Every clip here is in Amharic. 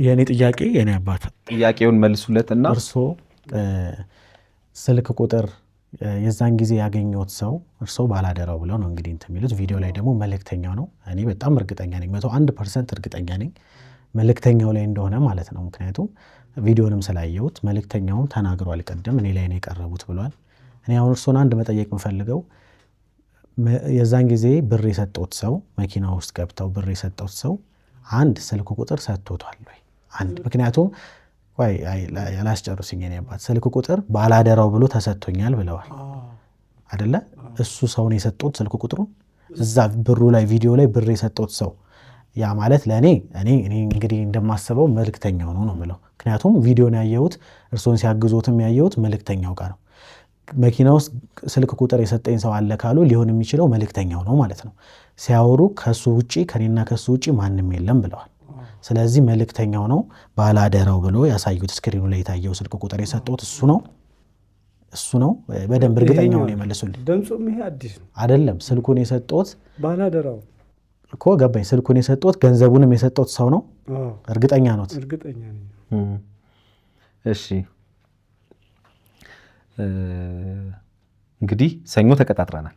የኔ ጥያቄ የኔ አባት ጥያቄውን መልሱለትና እርሶ ስልክ ቁጥር የዛን ጊዜ ያገኙት ሰው እርሶ ባላደራው ብለው ነው እንግዲህ እንትን የሚሉት ቪዲዮ ላይ ደግሞ መልእክተኛው ነው። እኔ በጣም እርግጠኛ ነኝ 101% እርግጠኛ ነኝ መልእክተኛው ላይ እንደሆነ ማለት ነው። ምክንያቱም ቪዲዮንም ስላየሁት መልእክተኛውም ተናግሯል። ቀደም እኔ ላይ ነው የቀረቡት ብሏል። እኔ አሁን እርሶን አንድ መጠየቅ የምፈልገው የዛን ጊዜ ብር የሰጠውት ሰው መኪና ውስጥ ገብተው ብር የሰጠውት ሰው አንድ ስልክ ቁጥር ሰጥቶታል ወይ? አንድ ምክንያቱም ወይ ያላስጨርሱኝ የኔ አባት ስልክ ቁጥር ባላደራው ብሎ ተሰጥቶኛል ብለዋል አይደለ? እሱ ሰውን የሰጠውት ስልክ ቁጥሩ እዛ ብሩ ላይ ቪዲዮ ላይ ብር የሰጠውት ሰው ያ ማለት ለኔ እኔ እንግዲህ እንደማስበው መልእክተኛው ነው ብለው። ምክንያቱም ቪዲዮን ያየሁት እርሶን ሲያግዙትም ያየሁት መልእክተኛው ጋር ነው። መኪና ውስጥ ስልክ ቁጥር የሰጠኝ ሰው አለ ካሉ ሊሆን የሚችለው መልእክተኛው ነው ማለት ነው። ሲያወሩ ከሱ ውጪ ከኔና ከሱ ውጪ ማንም የለም ብለዋል። ስለዚህ መልእክተኛው ነው ባላደራው ብሎ ያሳዩት ስክሪኑ ላይ የታየው ስልክ ቁጥር የሰጠውት እሱ ነው። በደንብ እርግጠኛው ነው የመለሱልኝ። ድምጹም ይሄ አዲስ ነው አይደለም። ስልኩን የሰጠውት ባላደራው እኮ ገባኝ። ስልኩን የሰጠውት ገንዘቡንም የሰጠውት ሰው ነው። እርግጠኛ ነው? እርግጠኛ ነኝ። እሺ እንግዲህ ሰኞ ተቀጣጥረናል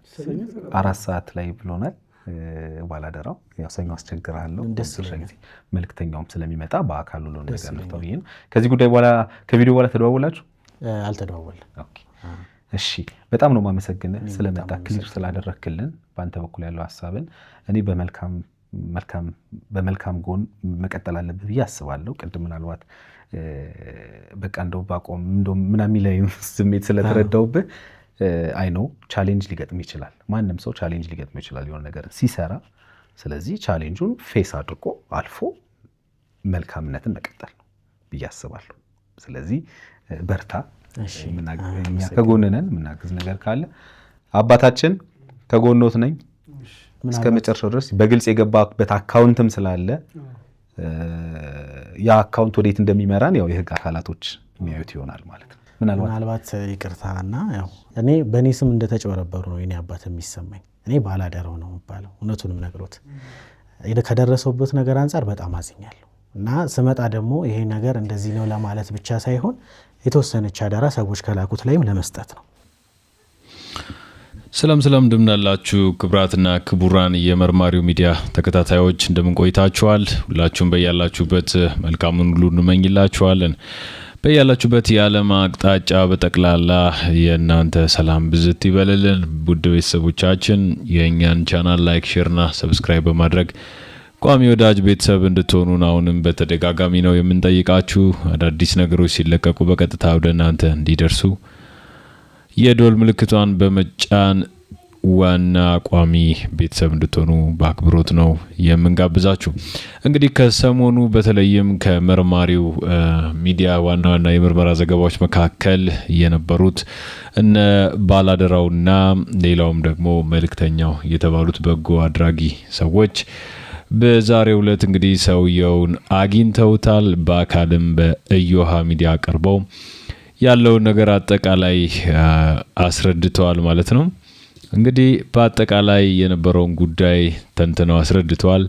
4 ሰዓት ላይ ብሎናል ባላደራው። ያው ሰኞ አስቸግራለሁ መልእክተኛውም ስለሚመጣ በአካል ሁሉ ነገር ነው ተውይን። ከዚህ ጉዳይ በኋላ ከቪዲዮ በኋላ ተደዋወላችሁ? አልተደዋወልን። ኦኬ እሺ በጣም ነው ማመሰግነህ ስለመጣ ክሊር ስላደረክልን በአንተ በኩል ያለው ሐሳብን እኔ በመልካም ጎን መቀጠል አለብህ ብዬ አስባለሁ። ቅድም ምናልባት በቃ እንደው ባቆም እንደው ምናምን ላይ ስሜት ስለተረዳውብህ አይ ነው ቻሌንጅ ሊገጥም ይችላል። ማንም ሰው ቻሌንጅ ሊገጥም ይችላል የሆነ ነገር ሲሰራ። ስለዚህ ቻሌንጁን ፌስ አድርጎ አልፎ መልካምነትን መቀጠል ነው ብዬ አስባለሁ። ስለዚህ በርታ። እኛ ከጎን ነን። የምናግዝ ነገር ካለ አባታችን ከጎኖት ነኝ እስከ መጨረሻው ድረስ። በግልጽ የገባበት አካውንትም ስላለ ያ አካውንት ወዴት እንደሚመራን ያው የህግ አካላቶች የሚያዩት ይሆናል ማለት ነው። ምናልባት ይቅርታና ያው እኔ በእኔ ስም እንደተጨበረበሩ ነው የኔ አባት የሚሰማኝ። እኔ ባላደራው ነው የሚባለው። እውነቱንም ነግሮት ከደረሰውበት ነገር አንጻር በጣም አዝኛለሁ። እና ስመጣ ደግሞ ይሄ ነገር እንደዚህ ነው ለማለት ብቻ ሳይሆን የተወሰነች አደራ ሰዎች ከላኩት ላይም ለመስጠት ነው። ሰላም እንደምናላችሁ ክቡራትና ክቡራን የመርማሪው ሚዲያ ተከታታዮች እንደምን ቆይታችኋል? ሁላችሁም በያላችሁበት መልካሙን ሁሉ እንመኝላችኋለን። በያላችሁበት የዓለም አቅጣጫ በጠቅላላ የእናንተ ሰላም ብዝት ይበልልን። ውድ ቤተሰቦቻችን የእኛን ቻናል ላይክ፣ ሼርና ሰብስክራይብ በማድረግ ቋሚ ወዳጅ ቤተሰብ እንድትሆኑን አሁንም በተደጋጋሚ ነው የምንጠይቃችሁ። አዳዲስ ነገሮች ሲለቀቁ በቀጥታ ወደ እናንተ እንዲደርሱ የዶል ምልክቷን በመጫን ዋና ቋሚ ቤተሰብ እንድትሆኑ በአክብሮት ነው የምንጋብዛችሁ። እንግዲህ ከሰሞኑ በተለይም ከመርማሪው ሚዲያ ዋና የምርመራ ዘገባዎች መካከል የነበሩት እነ ባላደራውና ሌላውም ደግሞ መልእክተኛው የተባሉት በጎ አድራጊ ሰዎች በዛሬው ዕለት እንግዲህ ሰውየውን አግኝተውታል። በአካልም በእዮሃ ሚዲያ ቀርበው ያለውን ነገር አጠቃላይ አስረድተዋል ማለት ነው። እንግዲህ በአጠቃላይ የነበረውን ጉዳይ ተንትነው አስረድተዋል።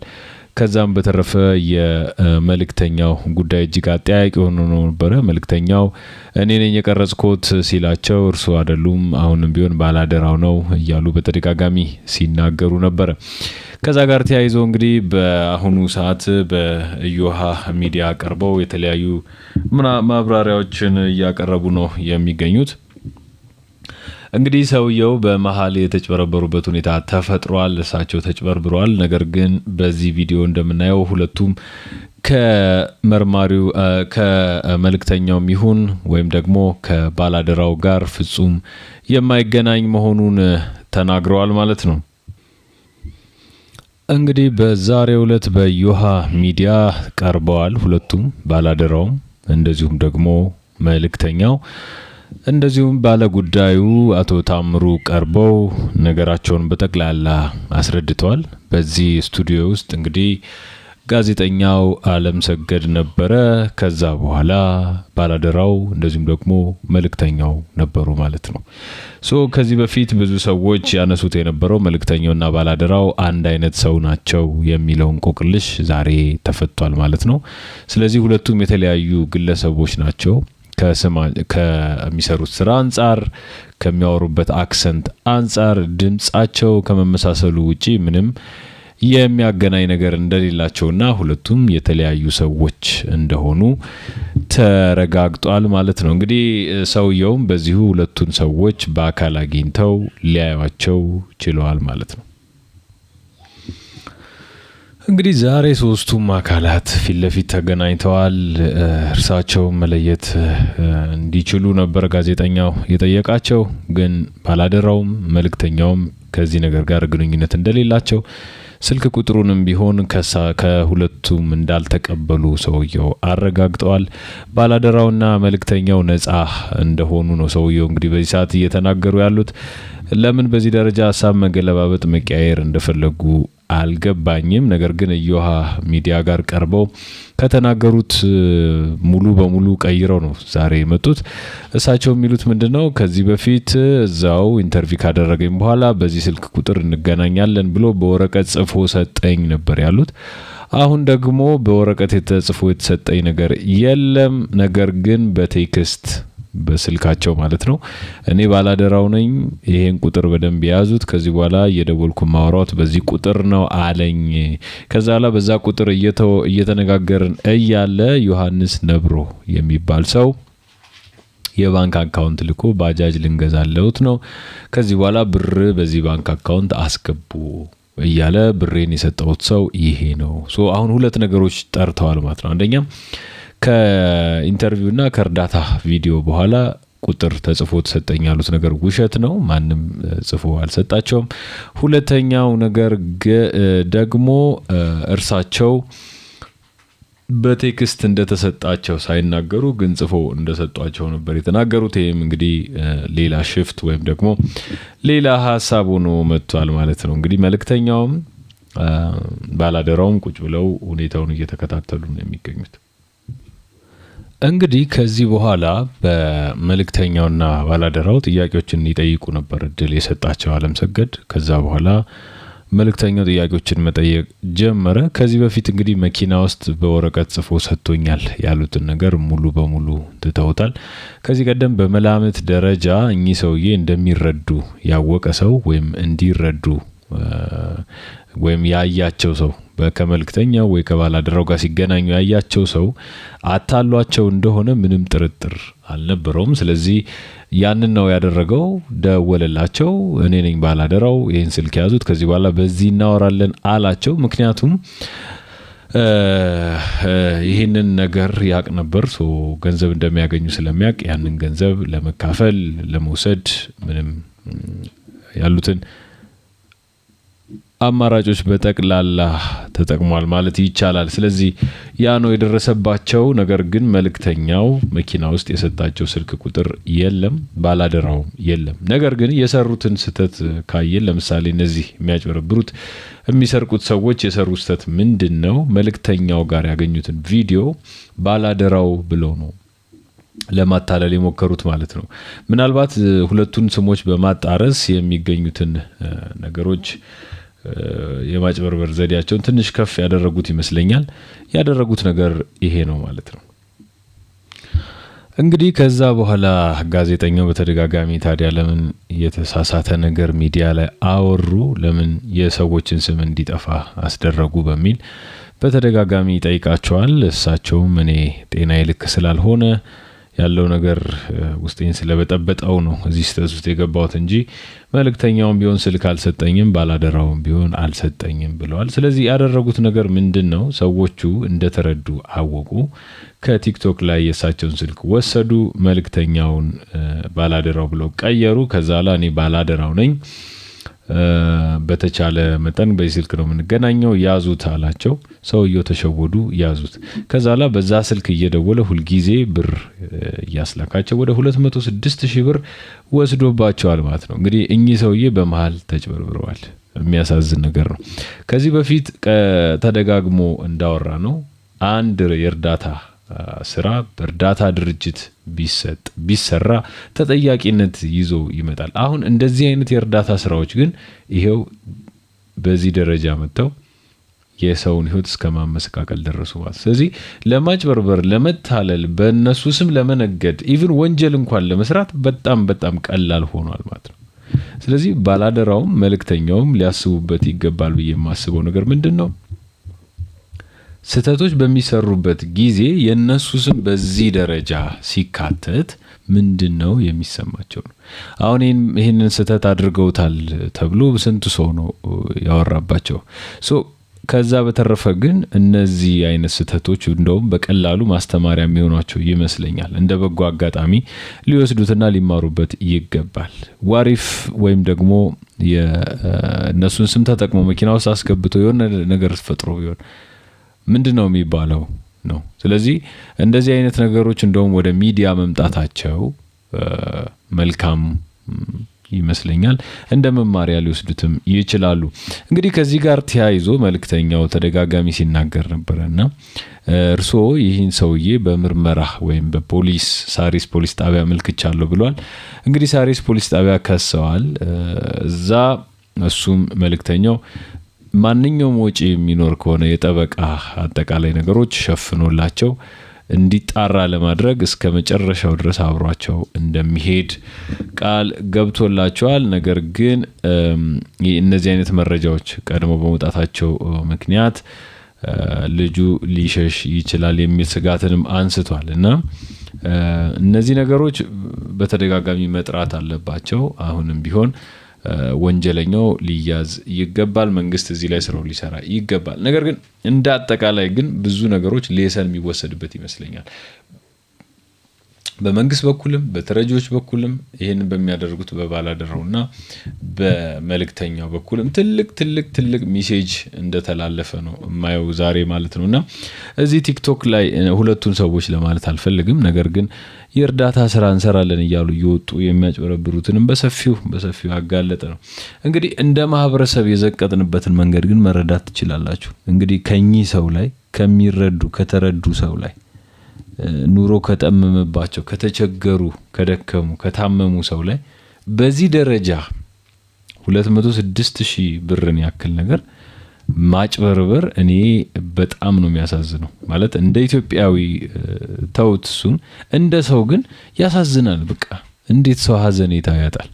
ከዛም በተረፈ የመልእክተኛው ጉዳይ እጅግ አጠያቂ ሆኖ ነበረ። መልእክተኛው እኔ ነኝ የቀረጽኩት ሲላቸው እርሱ አይደሉም አሁንም ቢሆን ባላደራው ነው እያሉ በተደጋጋሚ ሲናገሩ ነበር። ከዛ ጋር ተያይዞ እንግዲህ በአሁኑ ሰዓት በእዮሃ ሚዲያ ቀርበው የተለያዩ ማብራሪያዎችን እያቀረቡ ነው የሚገኙት። እንግዲህ ሰውየው በመሀል የተጭበረበሩበት ሁኔታ ተፈጥሯል። እሳቸው ተጭበርብሯል። ነገር ግን በዚህ ቪዲዮ እንደምናየው ሁለቱም ከመርማሪው ከመልእክተኛውም ይሁን ወይም ደግሞ ከባላደራው ጋር ፍጹም የማይገናኝ መሆኑን ተናግረዋል ማለት ነው። እንግዲህ በዛሬው ዕለት በእዮሃ ሚዲያ ቀርበዋል ሁለቱም፣ ባላደራውም እንደዚሁም ደግሞ መልእክተኛው እንደዚሁም ባለጉዳዩ አቶ ታምሩ ቀርበው ነገራቸውን በጠቅላላ አስረድተዋል። በዚህ ስቱዲዮ ውስጥ እንግዲህ ጋዜጠኛው አለምሰገድ ነበረ። ከዛ በኋላ ባላደራው እንደዚሁም ደግሞ መልእክተኛው ነበሩ ማለት ነው። ከዚህ በፊት ብዙ ሰዎች ያነሱት የነበረው መልእክተኛውና ባላደራው አንድ አይነት ሰው ናቸው የሚለው እንቆቅልሽ ዛሬ ተፈቷል ማለት ነው። ስለዚህ ሁለቱም የተለያዩ ግለሰቦች ናቸው። ከሚሰሩት ስራ አንጻር፣ ከሚያወሩበት አክሰንት አንጻር፣ ድምጻቸው ከመመሳሰሉ ውጪ ምንም የሚያገናኝ ነገር እንደሌላቸውና ሁለቱም የተለያዩ ሰዎች እንደሆኑ ተረጋግጧል ማለት ነው። እንግዲህ ሰውየውም በዚሁ ሁለቱን ሰዎች በአካል አግኝተው ሊያዩዋቸው ችለዋል ማለት ነው። እንግዲህ ዛሬ ሶስቱም አካላት ፊት ለፊት ተገናኝተዋል። እርሳቸውን መለየት እንዲችሉ ነበር ጋዜጠኛው የጠየቃቸው። ግን ባላደራውም መልእክተኛውም ከዚህ ነገር ጋር ግንኙነት እንደሌላቸው ስልክ ቁጥሩንም ቢሆን ከሁለቱም እንዳልተቀበሉ ሰውየው አረጋግጠዋል። ባላደራውና መልእክተኛው ነጻ እንደሆኑ ነው ሰውየው እንግዲህ በዚህ ሰዓት እየተናገሩ ያሉት። ለምን በዚህ ደረጃ ሀሳብ መገለባበጥ መቀያየር እንደፈለጉ አልገባኝም። ነገር ግን እዮሃ ሚዲያ ጋር ቀርበው ከተናገሩት ሙሉ በሙሉ ቀይረው ነው ዛሬ የመጡት። እሳቸው የሚሉት ምንድነው? ከዚህ በፊት እዛው ኢንተርቪው ካደረገኝ በኋላ በዚህ ስልክ ቁጥር እንገናኛለን ብሎ በወረቀት ጽፎ ሰጠኝ ነበር ያሉት። አሁን ደግሞ በወረቀት ተጽፎ የተሰጠኝ ነገር የለም። ነገር ግን በቴክስት በስልካቸው ማለት ነው እኔ ባላደራው ነኝ፣ ይሄን ቁጥር በደንብ የያዙት፣ ከዚህ በኋላ እየደወልኩ ማውራት በዚህ ቁጥር ነው አለኝ። ከዛ በኋላ በዛ ቁጥር እየተነጋገርን እያለ ዮሐንስ ነብሮ የሚባል ሰው የባንክ አካውንት ልኮ ባጃጅ ልንገዛለሁት ነው፣ ከዚህ በኋላ ብር በዚህ ባንክ አካውንት አስገቡ እያለ ብሬን የሰጠሁት ሰው ይሄ ነው። አሁን ሁለት ነገሮች ጠርተዋል ማለት ነው። አንደኛ ከኢንተርቪውና ከእርዳታ ቪዲዮ በኋላ ቁጥር ተጽፎ ተሰጠኝ ያሉት ነገር ውሸት ነው። ማንም ጽፎ አልሰጣቸውም። ሁለተኛው ነገር ደግሞ እርሳቸው በቴክስት እንደተሰጣቸው ሳይናገሩ ግን ጽፎ እንደሰጧቸው ነበር የተናገሩት። ይህም እንግዲህ ሌላ ሽፍት ወይም ደግሞ ሌላ ሀሳብ ሆኖ መጥቷል ማለት ነው። እንግዲህ መልእክተኛውም ባላደራውም ቁጭ ብለው ሁኔታውን እየተከታተሉ ነው የሚገኙት። እንግዲህ ከዚህ በኋላ በመልእክተኛውና ባላደራው ጥያቄዎችን ይጠይቁ ነበር እድል የሰጣቸው አለምሰገድ። ከዛ በኋላ መልእክተኛው ጥያቄዎችን መጠየቅ ጀመረ። ከዚህ በፊት እንግዲህ መኪና ውስጥ በወረቀት ጽፎ ሰጥቶኛል ያሉትን ነገር ሙሉ በሙሉ ትተውታል። ከዚህ ቀደም በመላምት ደረጃ እኚህ ሰውዬ እንደሚረዱ ያወቀ ሰው ወይም እንዲረዱ ወይም ያያቸው ሰው ከመልእክተኛው ወይ ከባላደራው ጋር ሲገናኙ ያያቸው ሰው አታሏቸው እንደሆነ ምንም ጥርጥር አልነበረውም። ስለዚህ ያንን ነው ያደረገው። ደወለላቸው። እኔ ነኝ ባላደራው፣ ይህን ስልክ ያዙት፣ ከዚህ በኋላ በዚህ እናወራለን አላቸው። ምክንያቱም ይህንን ነገር ያቅ ነበር። ገንዘብ እንደሚያገኙ ስለሚያቅ ያንን ገንዘብ ለመካፈል ለመውሰድ ምንም ያሉትን አማራጮች በጠቅላላ ተጠቅሟል ማለት ይቻላል። ስለዚህ ያ ነው የደረሰባቸው። ነገር ግን መልእክተኛው መኪና ውስጥ የሰጣቸው ስልክ ቁጥር የለም፣ ባላደራው የለም። ነገር ግን የሰሩትን ስህተት ካየን ለምሳሌ እነዚህ የሚያጭበረብሩት የሚሰርቁት ሰዎች የሰሩት ስህተት ምንድን ነው? መልእክተኛው ጋር ያገኙትን ቪዲዮ ባላደራው ብለው ነው ለማታለል የሞከሩት ማለት ነው። ምናልባት ሁለቱን ስሞች በማጣረስ የሚገኙትን ነገሮች የማጭበርበር ዘዴያቸውን ትንሽ ከፍ ያደረጉት ይመስለኛል። ያደረጉት ነገር ይሄ ነው ማለት ነው። እንግዲህ ከዛ በኋላ ጋዜጠኛው በተደጋጋሚ ታዲያ ለምን የተሳሳተ ነገር ሚዲያ ላይ አወሩ፣ ለምን የሰዎችን ስም እንዲጠፋ አስደረጉ በሚል በተደጋጋሚ ይጠይቃቸዋል። እሳቸውም እኔ ጤናዬ ልክ ስላልሆነ ያለው ነገር ውስጤን ስለበጠበጠው ነው እዚህ ስህተት ውስጥ የገባሁት እንጂ መልእክተኛውም ቢሆን ስልክ አልሰጠኝም፣ ባላደራውም ቢሆን አልሰጠኝም ብለዋል። ስለዚህ ያደረጉት ነገር ምንድን ነው? ሰዎቹ እንደተረዱ አወቁ። ከቲክቶክ ላይ የእሳቸውን ስልክ ወሰዱ፣ መልእክተኛውን ባላደራው ብለው ቀየሩ። ከዛ ላይ እኔ ባላደራው ነኝ፣ በተቻለ መጠን በዚህ ስልክ ነው የምንገናኘው፣ ያዙት አላቸው። ሰውየው ተሸወዱ፣ ያዙት። ከዛ ላይ በዛ ስልክ እየደወለ ሁልጊዜ ብር እያስላካቸው ወደ 206,000 ብር ወስዶባቸዋል ማለት ነው። እንግዲህ እኚህ ሰውዬ በመሃል ተጭበርብረዋል። የሚያሳዝን ነገር ነው። ከዚህ በፊት ተደጋግሞ እንዳወራ ነው አንድ የእርዳታ ስራ በእርዳታ ድርጅት ቢሰራ ተጠያቂነት ይዞ ይመጣል። አሁን እንደዚህ አይነት የእርዳታ ስራዎች ግን ይሄው በዚህ ደረጃ መጥተው የሰውን ህይወት እስከ ማመሰቃቀል ደረሱ ማለት። ስለዚህ ለማጭበርበር፣ ለመታለል፣ በእነሱ ስም ለመነገድ ኢቭን ወንጀል እንኳን ለመስራት በጣም በጣም ቀላል ሆኗል ማለት ነው። ስለዚህ ባላደራውም መልእክተኛውም ሊያስቡበት ይገባል ብዬ የማስበው ነገር ምንድን ነው? ስህተቶች በሚሰሩበት ጊዜ የእነሱ ስም በዚህ ደረጃ ሲካተት ምንድን ነው የሚሰማቸው ነው? አሁን ይህንን ስህተት አድርገውታል ተብሎ ስንቱ ሰው ነው ያወራባቸው። ከዛ በተረፈ ግን እነዚህ አይነት ስህተቶች እንደውም በቀላሉ ማስተማሪያ የሚሆኗቸው ይመስለኛል። እንደ በጎ አጋጣሚ ሊወስዱትና ሊማሩበት ይገባል። ዋሪፍ ወይም ደግሞ የእነሱን ስም ተጠቅሞ መኪና ውስጥ አስገብቶ የሆነ ነገር ፈጥሮ ቢሆን ምንድን ነው የሚባለው ነው። ስለዚህ እንደዚህ አይነት ነገሮች እንደውም ወደ ሚዲያ መምጣታቸው መልካም ይመስለኛል። እንደ መማሪያ ሊወስዱትም ይችላሉ። እንግዲህ ከዚህ ጋር ተያይዞ መልእክተኛው ተደጋጋሚ ሲናገር ነበረና እርስዎ ይህን ሰውዬ በምርመራ ወይም በፖሊስ ሳሪስ ፖሊስ ጣቢያ አመልክቻለሁ ብሏል። እንግዲህ ሳሪስ ፖሊስ ጣቢያ ከሰዋል። እዛ እሱም መልእክተኛው ማንኛውም ወጪ የሚኖር ከሆነ የጠበቃ አጠቃላይ ነገሮች ሸፍኖላቸው እንዲጣራ ለማድረግ እስከ መጨረሻው ድረስ አብሯቸው እንደሚሄድ ቃል ገብቶላቸዋል። ነገር ግን እነዚህ አይነት መረጃዎች ቀድሞ በመውጣታቸው ምክንያት ልጁ ሊሸሽ ይችላል የሚል ስጋትንም አንስቷል እና እነዚህ ነገሮች በተደጋጋሚ መጥራት አለባቸው። አሁንም ቢሆን ወንጀለኛው ሊያዝ ይገባል። መንግስት እዚህ ላይ ስራው ሊሰራ ይገባል። ነገር ግን እንደ አጠቃላይ ግን ብዙ ነገሮች ሌሰን የሚወሰድበት ይመስለኛል። በመንግስት በኩልም በተረጂዎች በኩልም ይህንን በሚያደርጉት በባላደራውና በመልእክተኛው በኩልም ትልቅ ሚሴጅ እንደተላለፈ ነው የማየው ዛሬ ማለት ነውና እዚህ ቲክቶክ ላይ ሁለቱን ሰዎች ለማለት አልፈልግም። ነገር ግን የእርዳታ ስራ እንሰራለን እያሉ እየወጡ የሚያጭበረብሩትንም በሰፊው ያጋለጠ ነው። እንግዲህ እንደ ማህበረሰብ የዘቀጥንበትን መንገድ ግን መረዳት ትችላላችሁ። እንግዲህ ከኚህ ሰው ላይ ከተረዱ ሰው ላይ ኑሮ ከጠመመባቸው፣ ከተቸገሩ፣ ከደከሙ፣ ከታመሙ ሰው ላይ በዚህ ደረጃ 206,000 ብርን ያክል ነገር ማጭበርበር እኔ በጣም ነው የሚያሳዝነው። ማለት እንደ ኢትዮጵያዊ ተውት እሱን እንደ ሰው ግን ያሳዝናል። በቃ እንዴት ሰው ሀዘኔታ ያጣል?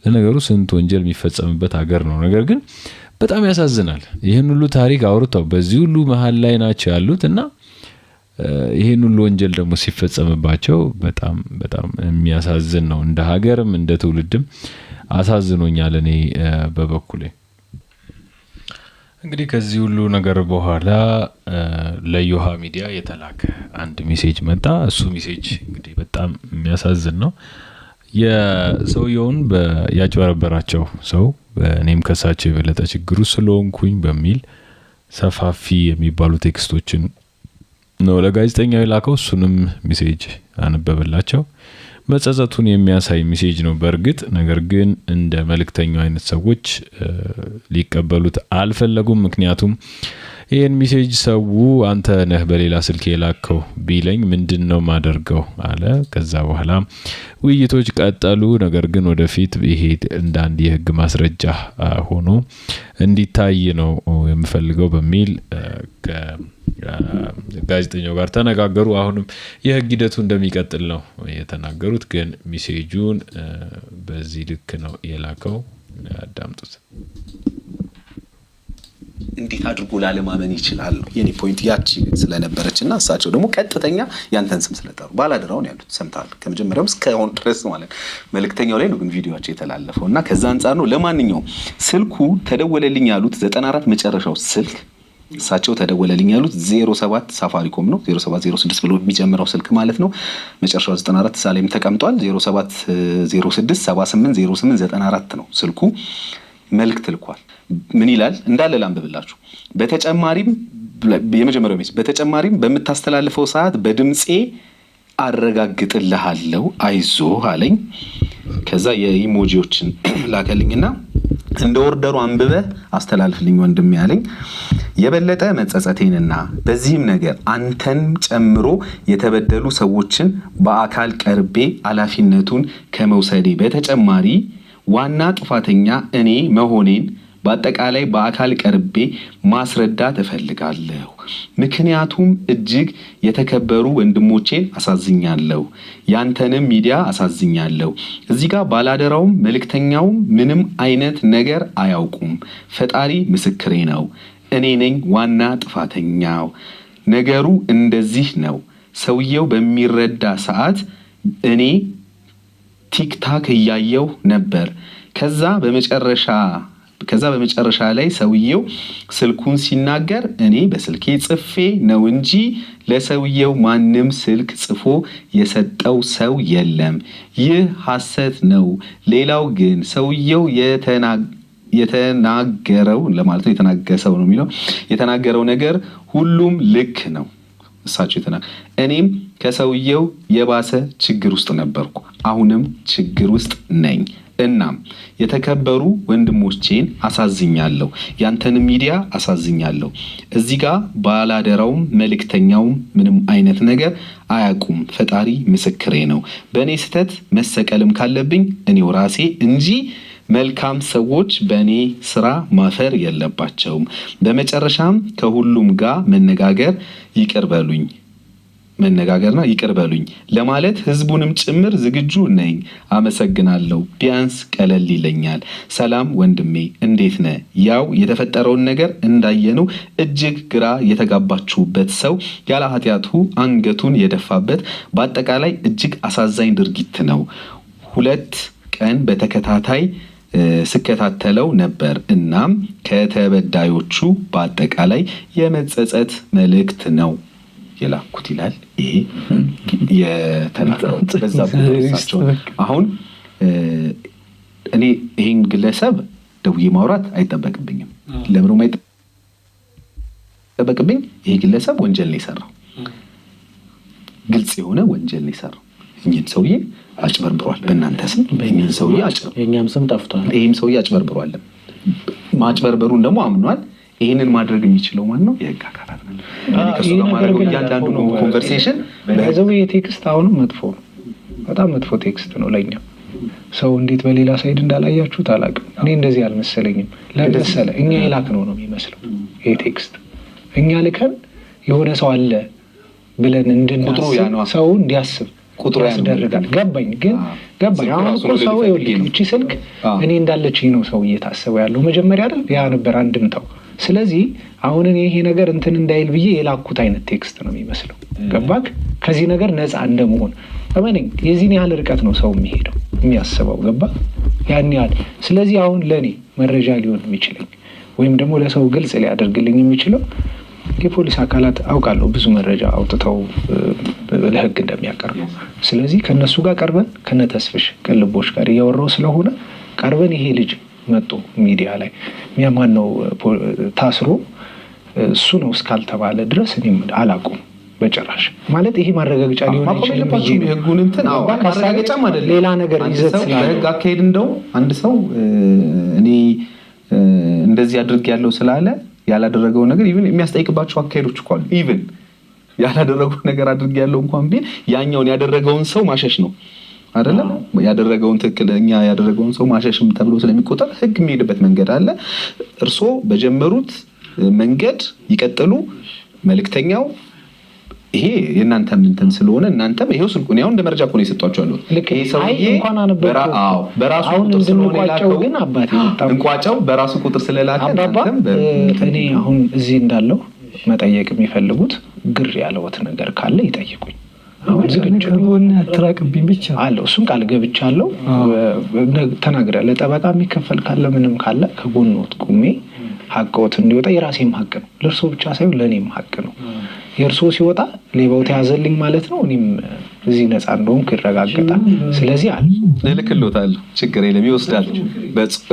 ለነገሩ ስንት ወንጀል የሚፈጸምበት ሀገር ነው። ነገር ግን በጣም ያሳዝናል። ይህን ሁሉ ታሪክ አውርተው በዚህ ሁሉ መሀል ላይ ናቸው ያሉት እና ይህን ሁሉ ወንጀል ደግሞ ሲፈጸምባቸው በጣም የሚያሳዝን ነው። እንደ ሀገርም እንደ ትውልድም አሳዝኖኛል እኔ በበኩሌ። እንግዲህ ከዚህ ሁሉ ነገር በኋላ ለዮሃ ሚዲያ የተላከ አንድ ሜሴጅ መጣ። እሱ ሜሴጅ እንግዲህ በጣም የሚያሳዝን ነው። የሰውየውን ያጭበረበራቸው ሰው እኔም ከሳቸው የበለጠ ችግሩ ስለሆንኩኝ በሚል ሰፋፊ የሚባሉ ቴክስቶችን ነው ለጋዜጠኛው የላከው። እሱንም ሜሴጅ አነበበላቸው። መጸጸቱን የሚያሳይ ሜሴጅ ነው በእርግጥ። ነገር ግን እንደ መልእክተኛው አይነት ሰዎች ሊቀበሉት አልፈለጉም። ምክንያቱም ይህን ሜሴጅ ሰው አንተ ነህ በሌላ ስልክ የላከው ቢለኝ ምንድነው ማደርገው አለ። ከዛ በኋላ ውይይቶች ቀጠሉ። ነገር ግን ወደፊት ይሄድ እንደ አንድ የህግ ማስረጃ ሆኖ እንዲታይ ነው የምፈልገው በሚል ጋዜጠኛው ጋር ተነጋገሩ። አሁንም የህግ ሂደቱ እንደሚቀጥል ነው የተናገሩት። ግን ሜሴጁን በዚህ ልክ ነው የላከው። አዳምጡት። እንዴት አድርጎ ላለማመን ይችላል ነው የኔ ፖይንት ያቺ ስለነበረችና እሳቸው ደግሞ ቀጥተኛ ያንተን ስም ስለጠሩ ባላደራውን ያሉት ሰምታል ከመጀመሪያው እስካሁን ድረስ ማለት መልእክተኛው ላይ ነው ግን ቪዲዮአቸው የተላለፈውና ከዛ አንፃር ነው። ለማንኛውም ስልኩ ተደወለልኝ ያሉት 94 መጨረሻው ስልክ እሳቸው ተደወለልኝ ያሉት 07 ሳፋሪኮም ነው 0706 ብሎ የሚጀምረው ስልክ ማለት ነው። መጨረሻው 94 ሳሌም ተቀምጧል። 0706 780894 ነው ስልኩ። መልእክት ልኳል። ምን ይላል እንዳለ ላንብብላችሁ። በተጨማሪም የመጀመሪያው ሜሴጅ በተጨማሪም በመታስተላልፈው ሰዓት በድምጼ አረጋግጥልሃለሁ አይዞህ አለኝ። ከዛ የኢሞጂዎችን ላከልኝና እንደ ኦርደሩ አንብበህ አስተላልፍልኝ ወንድም ያለኝ የበለጠ መጸጸቴንና በዚህም ነገር አንተን ጨምሮ የተበደሉ ሰዎችን በአካል ቀርቤ ኃላፊነቱን ከመውሰዴ በተጨማሪ ዋና ጥፋተኛ እኔ መሆኔን በአጠቃላይ በአካል ቀርቤ ማስረዳት እፈልጋለሁ። ምክንያቱም እጅግ የተከበሩ ወንድሞቼን አሳዝኛለሁ፣ ያንተንም ሚዲያ አሳዝኛለሁ። እዚህ ጋር ባላደራውም መልእክተኛውም ምንም አይነት ነገር አያውቁም። ፈጣሪ ምስክሬ ነው። እኔ ነኝ ዋና ጥፋተኛው። ነገሩ እንደዚህ ነው። ሰውየው በሚረዳ ሰዓት እኔ ቲክታክ እያየው ነበር። ከዛ በመጨረሻ ላይ ሰውየው ስልኩን ሲናገር እኔ በስልኬ ጽፌ ነው እንጂ ለሰውየው ማንም ስልክ ጽፎ የሰጠው ሰው የለም። ይህ ሐሰት ነው። ሌላው ግን ሰውየው የተናገረው ለማለት ነው የተናገሰው ነው የሚለው የተናገረው ነገር ሁሉም ልክ ነው። እሳቸው እኔም ከሰውየው የባሰ ችግር ውስጥ ነበርኩ፣ አሁንም ችግር ውስጥ ነኝ። እናም የተከበሩ ወንድሞቼን አሳዝኛለሁ፣ ያንተንም ሚዲያ አሳዝኛለሁ። እዚህ ጋር ባላደራውም መልእክተኛውም ምንም አይነት ነገር አያውቁም። ፈጣሪ ምስክሬ ነው። በእኔ ስህተት መሰቀልም ካለብኝ እኔው ራሴ እንጂ መልካም ሰዎች በእኔ ስራ ማፈር የለባቸውም። በመጨረሻም ከሁሉም ጋር መነጋገርና ይቅር በሉኝ ለማለት ህዝቡንም ጭምር ዝግጁ ነኝ። አመሰግናለሁ። ቢያንስ ቀለል ይለኛል። ሰላም ወንድሜ እንዴት ነህ? ያው የተፈጠረውን ነገር እንዳየነው እጅግ ግራ የተጋባችሁበት ሰው ያለ ኃጢአቱ አንገቱን የደፋበት በአጠቃላይ እጅግ አሳዛኝ ድርጊት ነው። 2 ቀን በተከታታይ ስከታተለው ነበር። እናም ከተበዳዮቹ በአጠቃላይ የመጸጸት መልእክት ነው የላኩት ይላል። ይሄ የተናገረው በዛ ቦታቸው አሁን እኔ ይሄን ግለሰብ ደውዬ ማውራት አይጠበቅብኝም። ለምንም አይጠበቅብኝ። ይሄ ግለሰብ ወንጀል ነው የሰራው፣ ግልጽ የሆነ ወንጀል ነው የሰራው። እኚህን ሰውዬ አጭበርብሯል። በእናንተ ስም እኚህን ሰውዬ አጭበርብሯል። የኛም ስም ጠፍቷል። ይሄም ሰውዬ አጭበርብሯል። ማጭበርበሩን ደግሞ አምኗል። ይሄንን ማድረግ የሚችለው ማን ነው? የህግ አካላት ነው። ከሱ ጋር ማድረግ እያንዳንዱ ኮንቨርሴሽን በዛው የቴክስት አሁንም መጥፎ ነው፣ በጣም መጥፎ ቴክስት ነው ለኛ። ሰው እንዴት በሌላ ሳይድ እንዳላያችሁት አላውቅም። እኔ እንደዚህ አልመሰለኝም። ለምሳሌ እኛ የላክ ነው የሚመስለው ይሄ ቴክስት። እኛ ልከን የሆነ ሰው አለ ብለን እንድናስብ ሰው እንዲያስብ ቁጥሩ ያስደርጋል። ገባኝ። አሁን እኮ ሰው እቺ ስልክ እኔ እንዳለችኝ ነው ሰው እየታሰበው ያለው መጀመሪያ አይደል? ያ ነበር አንድምታው። ስለዚህ አሁን እኔ ይሄ ነገር እንትን እንዳይል ብዬ የላኩት አይነት ቴክስት ነው የሚመስለው። ገባክ? ከዚህ ነገር ነፃ እንደመሆን እመነኝ። የዚህን ያህል ርቀት ነው ሰው የሚሄደው የሚያስበው። ገባ? ያን ያህል። ስለዚህ አሁን ለእኔ መረጃ ሊሆን የሚችለኝ ወይም ደግሞ ለሰው ግልጽ ሊያደርግልኝ የሚችለው የፖሊስ አካላት አውቃለሁ ብዙ መረጃ አውጥተው ለህግ እንደሚያቀርቡ። ስለዚህ ከነሱ ጋር ቀርበን ከነተስፍሽ ቅልቦች ጋር እያወራው ስለሆነ ቀርበን ይሄ ልጅ መጥቶ ሚዲያ ላይ ሚያማን ነው ታስሮ እሱ ነው እስካልተባለ ድረስ እኔም አላውቅም በጭራሽ። ማለት ይሄ ማረጋገጫ ሊሆን ይችላል ብዬ የህጉን እንትን ማረጋገጫም አይደለም ሌላ ነገር ይዘት ስላለ በህግ አካሄድ እንደው አንድ ሰው እኔ እንደዚህ አድርግ ያለው ስላለ ያላደረገው ነገር ኢቭን የሚያስጠይቅባቸው አካሄዶች እኮ አሉ። ኢቭን ያላደረገው ነገር አድርግ ያለው እንኳን ቢል ያኛውን ያደረገውን ሰው ማሸሽ ነው አይደለም? ያደረገውን ትክክለኛ ያደረገውን ሰው ማሸሽም ተብሎ ስለሚቆጠር ህግ የሚሄድበት መንገድ አለ። እርሶ በጀመሩት መንገድ ይቀጥሉ። መልእክተኛው ይሄ የእናንተም እንትን ስለሆነ እናንተም ይሄው ስልኩን ያው እንደ መረጃ እኮ ነው የሰጧቸው ያለው። ይሄ ሰውዬ በራሱ ቁጥር ስለሆነ የላከው ግን አባቴ እንቋጫው በራሱ ቁጥር ስለላከ እናንተም እኔ አሁን እዚህ እንዳለው መጠየቅ የሚፈልጉት ግር ያለውት ነገር ካለ ይጠይቁኝ። አሁን ዝግጁና አትራቅብኝ ብቻ አለው። እሱን ቃል ገብቻለሁ። ተናግሬያለሁ። ለጠበቃ የሚከፈል ካለ ምንም ካለ ከጎንዎት ቁሜ ሀቅዎት እንዲወጣ የራሴም ሀቅ ነው። ለእርሶ ብቻ ሳይሆን ለእኔም ሀቅ ነው። የእርሶ ሲወጣ ሌባው ተያዘልኝ ማለት ነው። እኔም እዚህ ነፃ እንደሆንኩ ይረጋገጣል። ስለዚህ አለ እልክልዎታለሁ። ችግር የለም ይወስዳል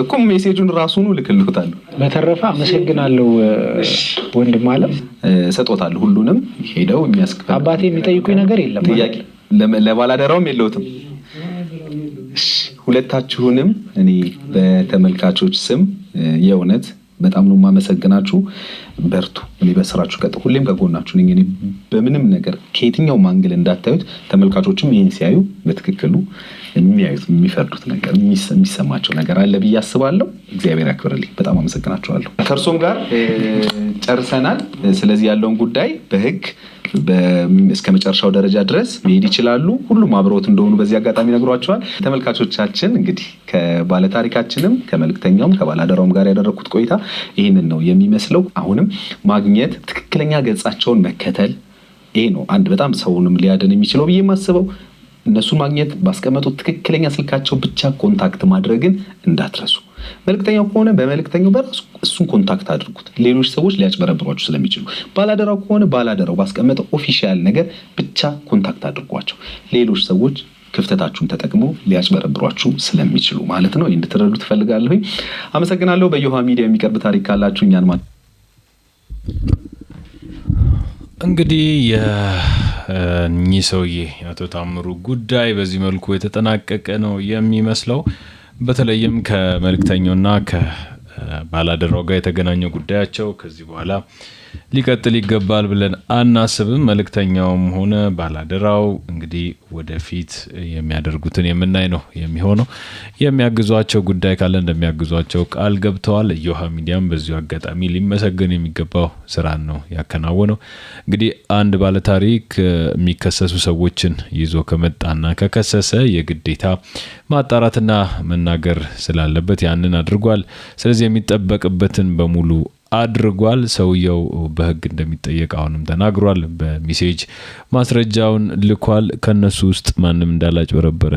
እኮ ሜሴጁን ራሱን እልክልዎታለሁ። በተረፈ አመሰግናለሁ ወንድም አለም። ሰጦታለሁ ሁሉንም ሄደው የሚያስከፍል አባቴ የሚጠይቁኝ ነገር የለም። ጥያቄ ለባላደራውም የለውትም። ሁለታችሁንም እኔ በተመልካቾች ስም የእውነት በጣም ነው የማመሰግናችሁ። በርቱ። እኔ በስራችሁ ቀጥ ሁሌም ከጎናችሁ ነኝ። እኔ በምንም ነገር ከየትኛው አንግል እንዳታዩት ተመልካቾችም ይሄን ሲያዩ በትክክሉ የሚያዩት የሚፈርዱት ነገር የሚሰማቸው ነገር አለ ብዬ አስባለሁ። እግዚአብሔር ያክብርልኝ። በጣም አመሰግናችኋለሁ። ከእርሶም ጋር ጨርሰናል። ስለዚህ ያለውን ጉዳይ በህግ እስከ መጨረሻው ደረጃ ድረስ መሄድ ይችላሉ። ሁሉም አብረውት እንደሆኑ በዚህ አጋጣሚ ነግሯቸዋል። ተመልካቾቻችን እንግዲህ ከባለታሪካችንም ከመልእክተኛውም ከባላደራውም ጋር ያደረኩት ቆይታ ይህንን ነው የሚመስለው። አሁንም ማግኘት ትክክለኛ ገጻቸውን መከተል ይሄ ነው አንድ በጣም ሰውንም ሊያድን የሚችለው ብዬ የማስበው። እነሱን ማግኘት ባስቀመጡት ትክክለኛ ስልካቸው ብቻ ኮንታክት ማድረግን እንዳትረሱ። መልእክተኛው ከሆነ በመልእክተኛው በራሱ እሱን ኮንታክት አድርጉት። ሌሎች ሰዎች ሊያጭበረብሯችሁ ስለሚችሉ፣ ባላደራው ከሆነ ባላደራው ባስቀመጠው ኦፊሻል ነገር ብቻ ኮንታክት አድርጓቸው። ሌሎች ሰዎች ክፍተታችሁን ተጠቅመው ሊያጭበረብሯችሁ ስለሚችሉ ማለት ነው። እንድትረዱ ትፈልጋለሁ። አመሰግናለሁ። በዮሃ ሚዲያ የሚቀርብ ታሪክ ካላችሁ እኛን ማለት እንግዲህ የእኚህ ሰውዬ አቶ ታምሩ ጉዳይ በዚህ መልኩ የተጠናቀቀ ነው የሚመስለው። በተለይም ከመልእክተኛውና ከባላደራው ጋር የተገናኘው ጉዳያቸው ከዚህ በኋላ ሊቀጥል ይገባል ብለን አናስብም። መልእክተኛውም ሆነ ባላደራው እንግዲህ ወደፊት የሚያደርጉትን የምናይ ነው የሚሆነው። የሚያግዟቸው ጉዳይ ካለ እንደሚያግዟቸው ቃል ገብተዋል። እዮሃ ሚዲያም በዚሁ አጋጣሚ ሊመሰገን የሚገባው ስራን ነው ያከናወነው። እንግዲህ አንድ ባለታሪክ የሚከሰሱ ሰዎችን ይዞ ከመጣና ከከሰሰ የግዴታ ማጣራትና መናገር ስላለበት ያንን አድርጓል። ስለዚህ የሚጠበቅበትን በሙሉ አድርጓል። ሰውየው በህግ እንደሚጠየቅ አሁንም ተናግሯል። በሜሴጅ ማስረጃውን ልኳል። ከነሱ ውስጥ ማንም እንዳላጭበረበረ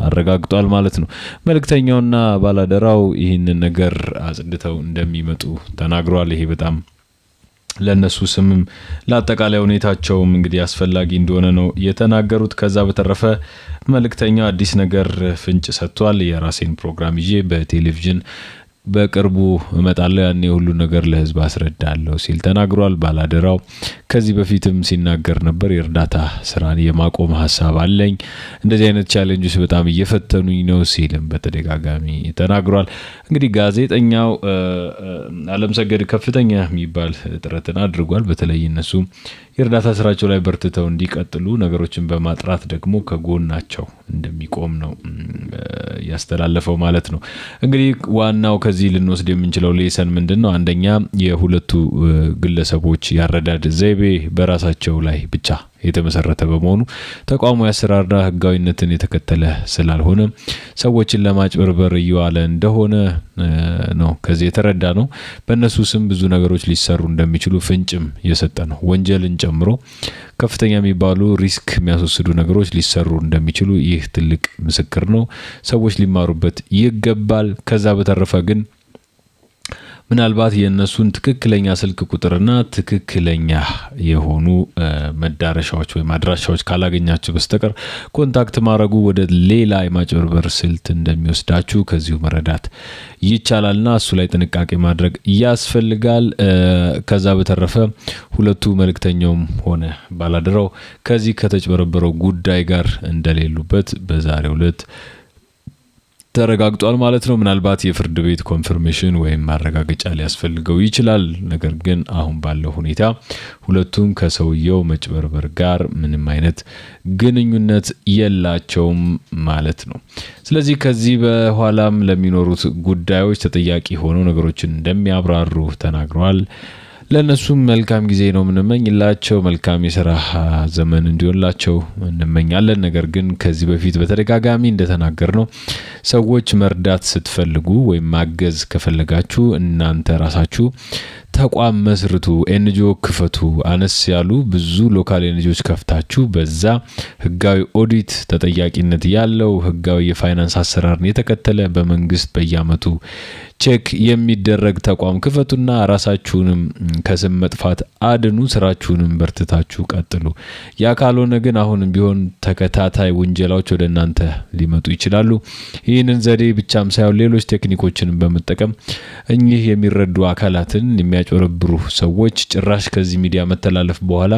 አረጋግጧል ማለት ነው። መልእክተኛውና ባላደራው ይህንን ነገር አጽድተው እንደሚመጡ ተናግሯል። ይሄ በጣም ለነሱ ስምም ለአጠቃላይ ሁኔታቸውም እንግዲህ አስፈላጊ እንደሆነ ነው የተናገሩት። ከዛ በተረፈ መልእክተኛው አዲስ ነገር ፍንጭ ሰጥቷል። የራሴን ፕሮግራም ይዤ በቴሌቪዥን በቅርቡ እመጣለሁ፣ ያኔ ሁሉ ነገር ለህዝብ አስረዳለሁ ሲል ተናግሯል። ባላደራው ከዚህ በፊትም ሲናገር ነበር። የእርዳታ ስራን የማቆም ሀሳብ አለኝ፣ እንደዚህ አይነት ቻሌንጅስ በጣም እየፈተኑኝ ነው ሲልም በተደጋጋሚ ተናግሯል። እንግዲህ ጋዜጠኛው አለምሰገድ ከፍተኛ የሚባል ጥረትን አድርጓል። በተለይ እነሱ የእርዳታ ስራቸው ላይ በርትተው እንዲቀጥሉ ነገሮችን በማጥራት ደግሞ ከጎናቸው እንደሚቆም ነው ያስተላለፈው ማለት ነው። እንግዲህ ዋናው ከዚህ ልንወስድ የምንችለው ሌሰን ምንድነው? አንደኛ የሁለቱ ግለሰቦች ያረዳድ ዘይቤ በራሳቸው ላይ ብቻ የተመሰረተ በመሆኑ ተቋሙ ያሰራርና ህጋዊነትን የተከተለ ስላልሆነ ሰዎችን ለማጭበርበር እየዋለ እንደሆነ ነው ከዚህ የተረዳ ነው። በእነሱ ስም ብዙ ነገሮች ሊሰሩ እንደሚችሉ ፍንጭም የሰጠ ነው። ወንጀልን ጨምሮ ከፍተኛ የሚባሉ ሪስክ የሚያስወስዱ ነገሮች ሊሰሩ እንደሚችሉ ይህ ትልቅ ምስክር ነው። ሰዎች ሊማሩበት ይገባል። ከዛ በተረፈ ግን ምናልባት የእነሱን ትክክለኛ ስልክ ቁጥርና ትክክለኛ የሆኑ መዳረሻዎች ወይም አድራሻዎች ካላገኛችሁ በስተቀር ኮንታክት ማድረጉ ወደ ሌላ የማጭበርበር ስልት እንደሚወስዳችሁ ከዚሁ መረዳት ይቻላልና እሱ ላይ ጥንቃቄ ማድረግ ያስፈልጋል። ከዛ በተረፈ ሁለቱ መልእክተኛውም ሆነ ባላደራው ከዚህ ከተጭበረበረው ጉዳይ ጋር እንደሌሉበት በዛሬው ዕለት ተረጋግጧል ማለት ነው። ምናልባት የፍርድ ቤት ኮንፈርሜሽን ወይም ማረጋገጫ ሊያስፈልገው ይችላል። ነገር ግን አሁን ባለው ሁኔታ ሁለቱም ከሰውየው መጭበርበር ጋር ምንም አይነት ግንኙነት የላቸውም ማለት ነው። ስለዚህ ከዚህ በኋላም ለሚኖሩት ጉዳዮች ተጠያቂ ሆነው ነገሮችን እንደሚያብራሩ ተናግረዋል። ለነሱም መልካም ጊዜ ነው የምንመኝላቸው። መልካም የሥራ ዘመን እንዲሆንላቸው እንመኛለን። ነገር ግን ከዚህ በፊት በተደጋጋሚ እንደተናገር ነው ሰዎች መርዳት ስትፈልጉ ወይም ማገዝ ከፈለጋችሁ እናንተ ራሳችሁ ተቋም መስርቱ፣ ኤንጂኦ ክፈቱ። አነስ ያሉ ብዙ ሎካል ኤንጂኦች ከፍታችሁ በዛ ህጋዊ ኦዲት ተጠያቂነት ያለው ህጋዊ የፋይናንስ አሰራርን የተከተለ በመንግስት በየአመቱ ቼክ የሚደረግ ተቋም ክፈቱና ራሳችሁንም ከስም መጥፋት አድኑ። ስራችሁንም በርትታችሁ ቀጥሉ። ያ ካልሆነ ግን አሁንም ቢሆን ተከታታይ ውንጀላዎች ወደ እናንተ ሊመጡ ይችላሉ። ይህንን ዘዴ ብቻም ሳይሆን ሌሎች ቴክኒኮችን በመጠቀም እኚህ የሚረዱ አካላትን የሚያጭበረብሩ ሰዎች ጭራሽ ከዚህ ሚዲያ መተላለፍ በኋላ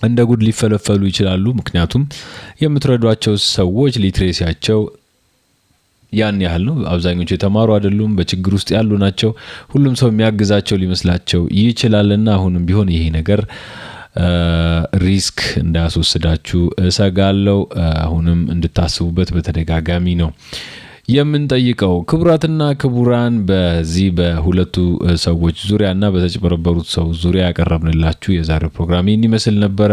እንደ ጉድ ሊፈለፈሉ ይችላሉ። ምክንያቱም የምትረዷቸው ሰዎች ሊትሬሲያቸው ያን ያህል ነው። አብዛኞቹ የተማሩ አይደሉም፣ በችግር ውስጥ ያሉ ናቸው። ሁሉም ሰው የሚያግዛቸው ሊመስላቸው ይችላልና አሁንም ቢሆን ይሄ ነገር ሪስክ እንዳያስወስዳችሁ እሰጋለሁ። አሁንም እንድታስቡበት በተደጋጋሚ ነው የምንጠይቀው። ክቡራትና ክቡራን በዚህ በሁለቱ ሰዎች ዙሪያና በተጭበረበሩት ሰው ዙሪያ ያቀረብንላችሁ የዛሬው ፕሮግራም ይህን ይመስል ነበረ።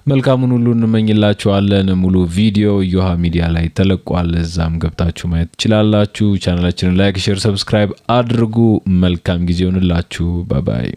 መልካሙን ሁሉ እንመኝላችኋለን። ሙሉ ቪዲዮ እዮሃ ሚዲያ ላይ ተለቋል። እዛም ገብታችሁ ማየት ትችላላችሁ። ቻናላችንን ላይክ፣ ሼር፣ ሰብስክራይብ አድርጉ። መልካም ጊዜ ይሁንላችሁ። ባይ ባይ።